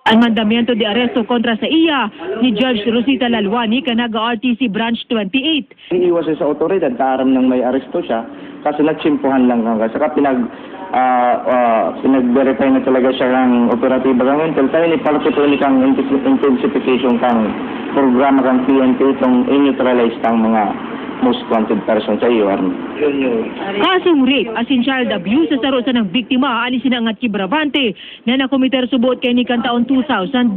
Ang mandamiento de aresto kontra sa iya ni Judge Rosita Lalwani kanaga RTC Branch 28. Iiwas siya sa otoridad, kaaram ng may aresto siya, kasi nagsimpuhan lang hanggang saka pinag-verify na talaga siya ng operatiba kang intel. Tayo ni palapituloy kang intensification kang programa kang PNP itong in-neutralize kang mga most wanted person sa iyo, Arno. Kasong rape asin child abuse sa saro sa ng biktima alisin ang Atki Bravante na nakomiter subot kay ni kan taon 2009.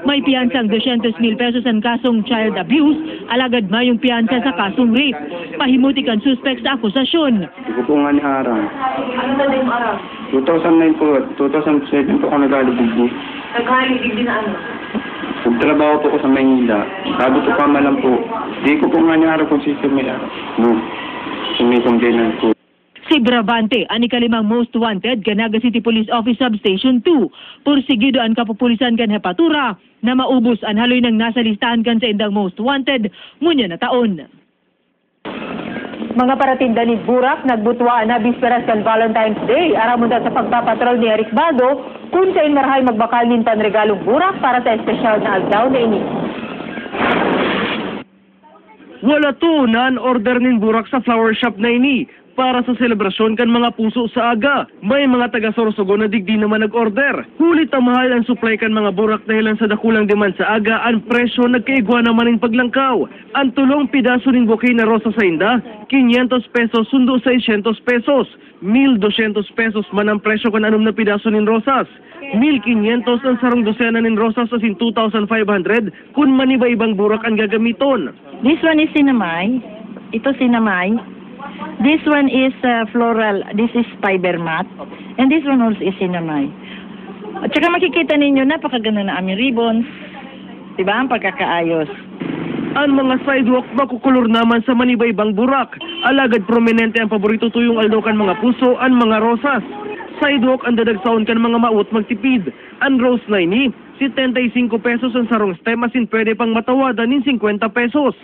May piyansang 200,000 pesos ang kasong child abuse, alagad mayong piyansa sa kasong rape. Pahimuti kan suspect sa akusasyon. Iko po nga ni Arang. Ano na yung araw? 2009 po, 2007 po ako nag-alibig. Nag-alibig din na ano? Nagtrabaho po ko sa Maynila. Sabi ko pa malam po, di ko po nga niya kung sisi may araw. No, sumikomplainan po. Si Bravante, ani kalimang most wanted Canaga City Police Office Substation 2. Pursigido ang kapupulisan kan Hepatura na maubos ang haloy ng nasa listahan kan sa indang most wanted ngunya na taon. Mga paratinda ni Burak nagbutwaan na bisperas kan Valentine's Day aramon sa pagpapatrol ni Eric Bago kung saan marahay magbakal nin panregalong Burak para sa espesyal na agdaw na ini. Wala to nan-order nin Burak sa flower shop na ini para sa selebrasyon kan mga puso sa aga. May mga taga-Sorsogon na digdi naman nag-order. Hulit ang mahal ang supply kan mga Burak dahilan sa dakulang demand sa aga, ang presyo nagkaigwa naman ng paglangkaw. Ang tulong pidaso ng bouquet na rosa sa inda, 500 pesos sundo 600 pesos. 1,200 pesos man ang presyo kan anong na pidaso ng rosas. 1,500 ang sarong dosena ng rosas asin 2,500 kung maniba-ibang Burak ang gagamiton. This one is sinamay. Ito sinamay. This one is floral. This is fiber mat. And this one also is sinamay. At saka makikita ninyo, napakaganda na aming ribbons. Diba? Ang pagkakaayos. Ang mga sidewalk makukulor naman sa maniba-ibang Burak. Alagad prominente ang paborito tuyong aldokan mga puso, ang mga rosas. Sidewalk ang dadagsaon kan mga maut magtipid. Ang rose na ini, 75 pesos ang sarong stem asin pwede pang matawadan ng 50 pesos.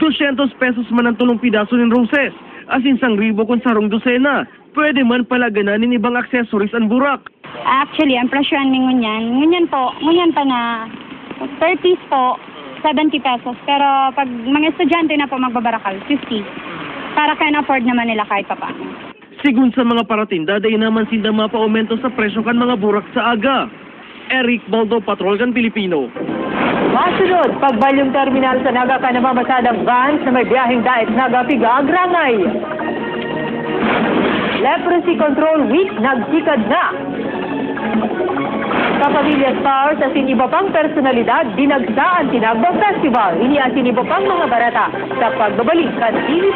200 pesos man ang tulong pidaso ng roses. Asin 1,000 kung sarong dosena. Pwede man palaganan ng ibang accessories ang Burak. Actually, ang presyoan ng ngunyan pa na 30 po, 70 pesos. Pero pag mga estudyante na po magbabarakal, 50. Para can afford naman nila kahit pa paano. Sigun sa mga paratinda, dahil naman sinda mapa-aumento sa presyo kan mga Burak sa aga. Eric Baldo, Patrol kan Pilipino. Masunod, pagbalyong terminal sa Naga ka namamasadang vans na may biyaheng daet Naga Piga Agrangay. Leprosy Control Week nagsikad na. Kapamilya Stars asin iba pang personalidad dinagsa ang Tinagbang Festival. Ini asin iba pang mga barata sa pagbabalik kan TV